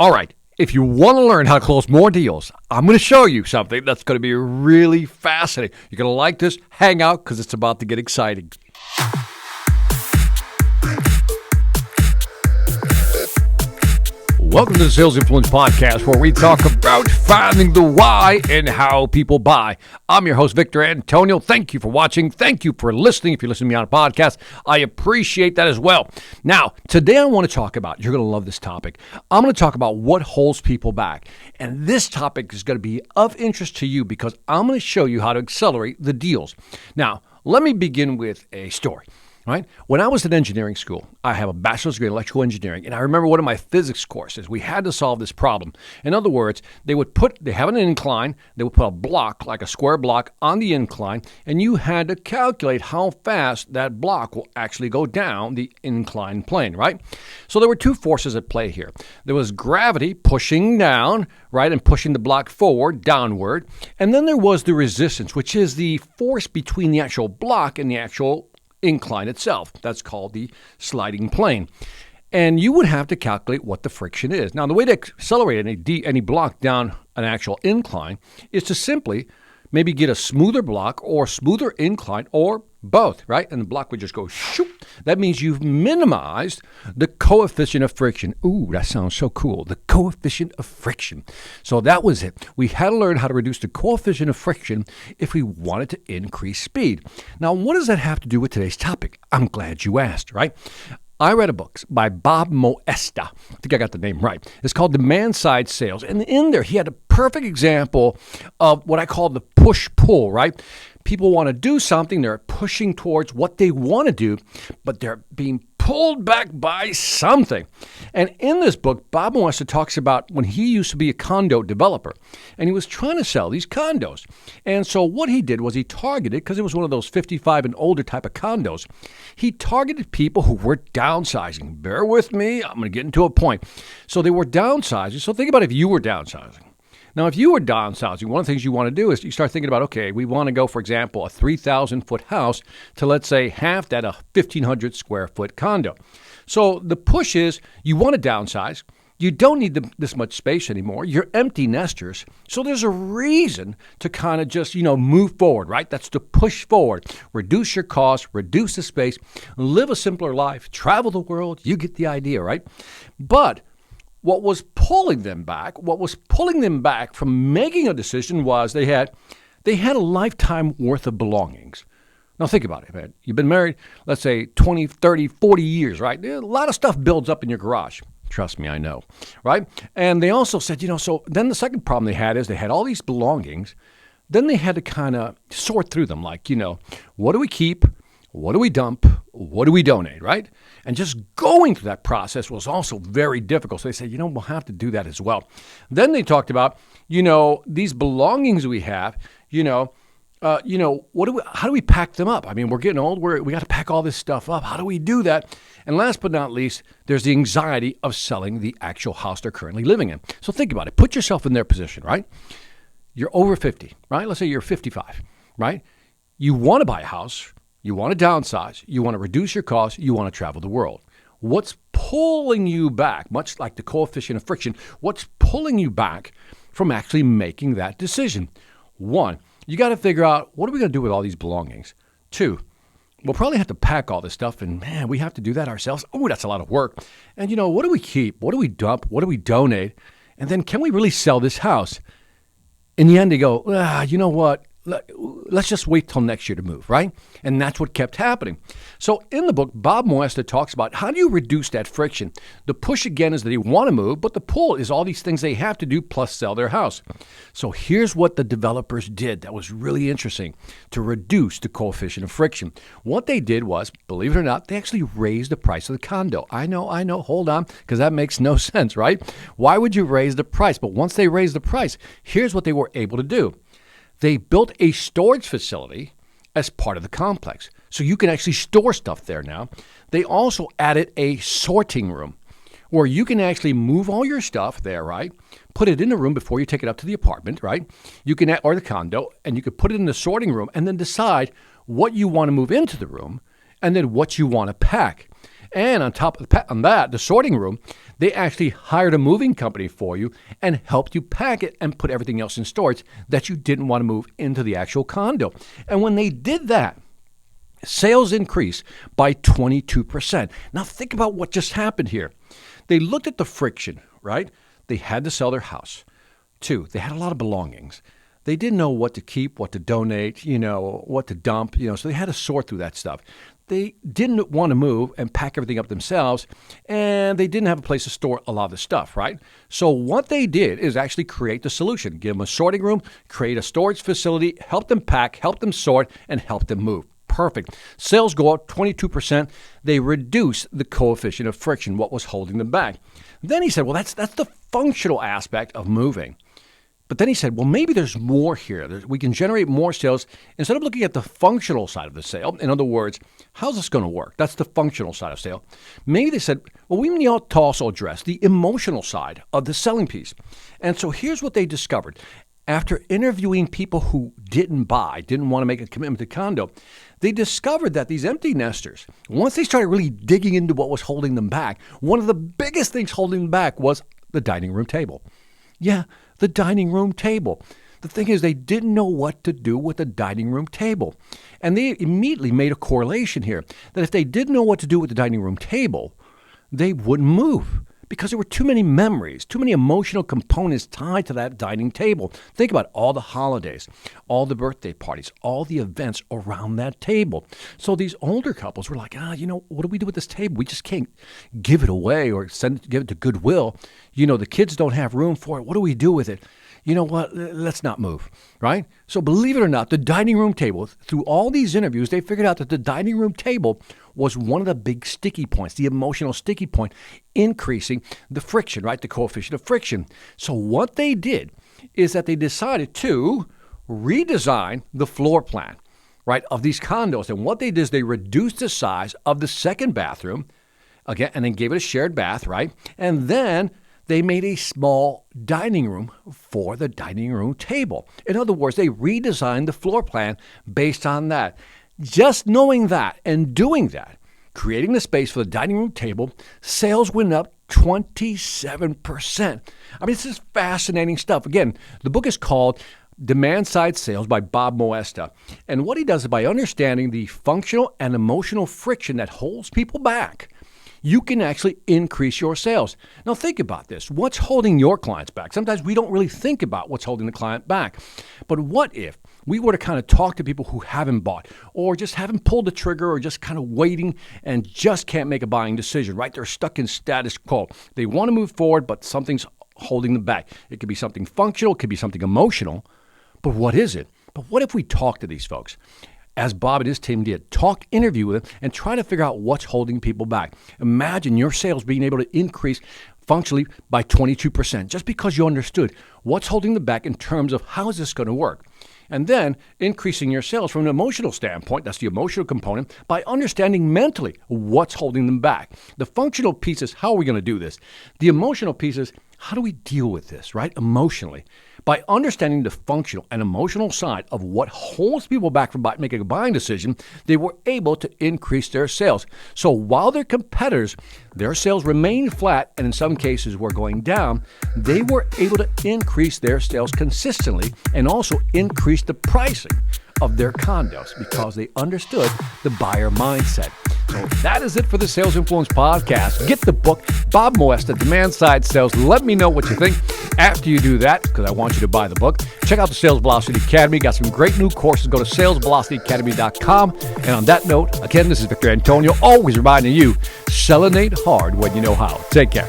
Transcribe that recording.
All right, if you want to learn how to close more deals, I'm going to show you something that's going to be really fascinating. You're going to like this. Hang out because it's about to get exciting. Welcome to the Sales Influence Podcast, where we talk about finding the why and how people buy. I'm your host, Victor Antonio. Thank you for watching. Thank you for listening. If you're listening to me on a podcast, I appreciate that as well. Now, today I want to talk about, you're going to love this topic, I'm going to talk about what holds people back. And this topic is going to be of interest to you because I'm going to show you how to accelerate the deals. Now, let me begin with a story. Right? When I was in engineering school, I have a bachelor's degree in electrical engineering, and I remember one of my physics courses, we had to solve this problem. In other words, they have an incline, they would put a block, like a square block, on the incline, and you had to calculate how fast that block will actually go down the inclined plane, right? So there were two forces at play here. There was gravity pushing down, right, and pushing the block forward, downward, and then there was the resistance, which is the force between the actual block and the actual incline itself. That's called the sliding plane. And you would have to calculate what the friction is. Now, the way to accelerate any block down an actual incline is to simply maybe get a smoother block or smoother incline or both, right? And the block would just go shoop. That means you've minimized the coefficient of friction. Ooh, that sounds so cool. The coefficient of friction. So that was it. We had to learn how to reduce the coefficient of friction if we wanted to increase speed. Now, what does that have to do with today's topic? I'm glad you asked, right? I read a book by Bob Moesta. I think I got the name right. It's called Demand-Side Sales. And in there, he had a perfect example of what I call the push-pull, right? People want to do something. They're pushing towards what they want to do, but they're being pulled back by something. And in this book, Bob Moesta talks about when he used to be a condo developer, and he was trying to sell these condos. And so what he did was he targeted, because it was one of those 55 and older type of condos, he targeted people who were downsizing. Bear with me. I'm going to get into a point. So they were downsizing. So think about if you were downsizing. Now, if you were downsizing, one of the things you want to do is you start thinking about, okay, we want to go, for example, a 3,000-foot house to, let's say, half that, a 1,500 square foot condo. So the push is you want to downsize. You don't need this much space anymore. You're empty nesters. So there's a reason to kind of just, move forward, right? That's to push forward. Reduce your costs, reduce the space, live a simpler life, travel the world. You get the idea, right? But what was pulling them back from making a decision was they had a lifetime worth of belongings. Now think about it, man. You've been married, let's say 20, 30, 40 years, right? A lot of stuff builds up in your garage. Trust me, I know, right? And they also said, so then the second problem they had is they had all these belongings. Then they had to kind of sort through them, like, what do we keep? What do we dump? What do we donate, right? And just going through that process was also very difficult. So they said, we'll have to do that as well. Then they talked about, these belongings we have, how do we pack them up? I mean, we're getting old. We got to pack all this stuff up. How do we do that? And last but not least, there's the anxiety of selling the actual house they're currently living in. So think about it. Put yourself in their position, right? You're over 50, right? Let's say you're 55, right? You want to buy a house. You want to downsize, you want to reduce your costs, you want to travel the world. What's pulling you back, much like the coefficient of friction, what's pulling you back from actually making that decision? One, you got to figure out, what are we going to do with all these belongings? Two, we'll probably have to pack all this stuff, and man, we have to do that ourselves. Oh, that's a lot of work. And what do we keep? What do we dump? What do we donate? And then can we really sell this house? In the end, they go, you know what? Let's just wait till next year to move, right? And that's what kept happening. So in the book, Bob Moesta talks about how do you reduce that friction? The push, again, is that they want to move, but the pull is all these things they have to do plus sell their house. So here's what the developers did that was really interesting to reduce the coefficient of friction. What they did was, believe it or not, they actually raised the price of the condo. I know, hold on, because that makes no sense, right? Why would you raise the price? But once they raised the price, here's what they were able to do. They built a storage facility as part of the complex. So you can actually store stuff there now. They also added a sorting room where you can actually move all your stuff there, right? Put it in a room before you take it up to the apartment, right? You can, or the condo, and you could put it in the sorting room and then decide what you want to move into the room and then what you want to pack. And on that, the sorting room, they actually hired a moving company for you and helped you pack it and put everything else in storage that you didn't want to move into the actual condo. And when they did that, sales increased by 22%. Now think about what just happened here. They looked at the friction, right? They had to sell their house. 2, they had a lot of belongings. They didn't know what to keep, what to donate, what to dump, so they had to sort through that stuff. They didn't want to move and pack everything up themselves, and they didn't have a place to store a lot of the stuff, right? So what they did is actually create the solution. Give them a sorting room, create a storage facility, help them pack, help them sort, and help them move. Perfect. Sales go up 22%. They reduce the coefficient of friction, what was holding them back. Then he said, well, that's the functional aspect of moving. But then he said, well, maybe there's more here. We can generate more sales instead of looking at the functional side of the sale. In other words, how's this going to work? That's the functional side of sale. Maybe they said, well, we need to also address the emotional side of the selling piece. And so here's what they discovered. After interviewing people who didn't want to make a commitment to condo, they discovered that these empty nesters, once they started really digging into what was holding them back, one of the biggest things holding them back was the dining room table. Yeah, the dining room table. The thing is, they didn't know what to do with the dining room table. And they immediately made a correlation here that if they didn't know what to do with the dining room table, they wouldn't move because there were too many memories, too many emotional components tied to that dining table. Think about all the holidays, all the birthday parties, all the events around that table. So these older couples were like, what do we do with this table? We just can't give it away or give it to Goodwill. The kids don't have room for it. What do we do with it? You know what? Let's not move, right? So believe it or not, the dining room table, through all these interviews, they figured out that the dining room table was one of the big sticky points, the emotional sticky point, increasing the friction, right? The coefficient of friction. So what they did is that they decided to redesign the floor plan, right, of these condos. And what they did is they reduced the size of the second bathroom, again, and then gave it a shared bath, right? And then they made a small dining room for the dining room table. In other words, they redesigned the floor plan based on that. Just knowing that and doing that, creating the space for the dining room table, sales went up 27%. I mean, this is fascinating stuff. Again, the book is called Demand Side Sales by Bob Moesta. And what he does is by understanding the functional and emotional friction that holds people back, you can actually increase your sales. Now think about this. What's holding your clients back? Sometimes we don't really think about what's holding the client back. But what if we were to kind of talk to people who haven't bought or just haven't pulled the trigger or just kind of waiting and just can't make a buying decision, right? They're stuck in status quo. They want to move forward, but something's holding them back. It could be something functional, it could be something emotional, but what is it? But what if we talk to these folks? As Bob and his team did, interview with them, and try to figure out what's holding people back. Imagine your sales being able to increase functionally by 22% just because you understood what's holding them back in terms of how is this going to work. And then increasing your sales from an emotional standpoint, that's the emotional component, by understanding mentally what's holding them back. The functional piece is how are we going to do this? The emotional piece is how do we deal with this, right? Emotionally. By understanding the functional and emotional side of what holds people back from making a buying decision, they were able to increase their sales. So while their competitors, their sales remained flat and in some cases were going down, they were able to increase their sales consistently and also increase the pricing of their condos because they understood the buyer mindset. So that is it for the Sales Influence Podcast. Get the book, Bob Moesta, Demand Side Sales. Let me know what you think after you do that, because I want you to buy the book. Check out the Sales Velocity Academy. Got some great new courses. Go to salesvelocityacademy.com. And on that note, again, this is Victor Antonio, always reminding you, selenate hard when you know how. Take care.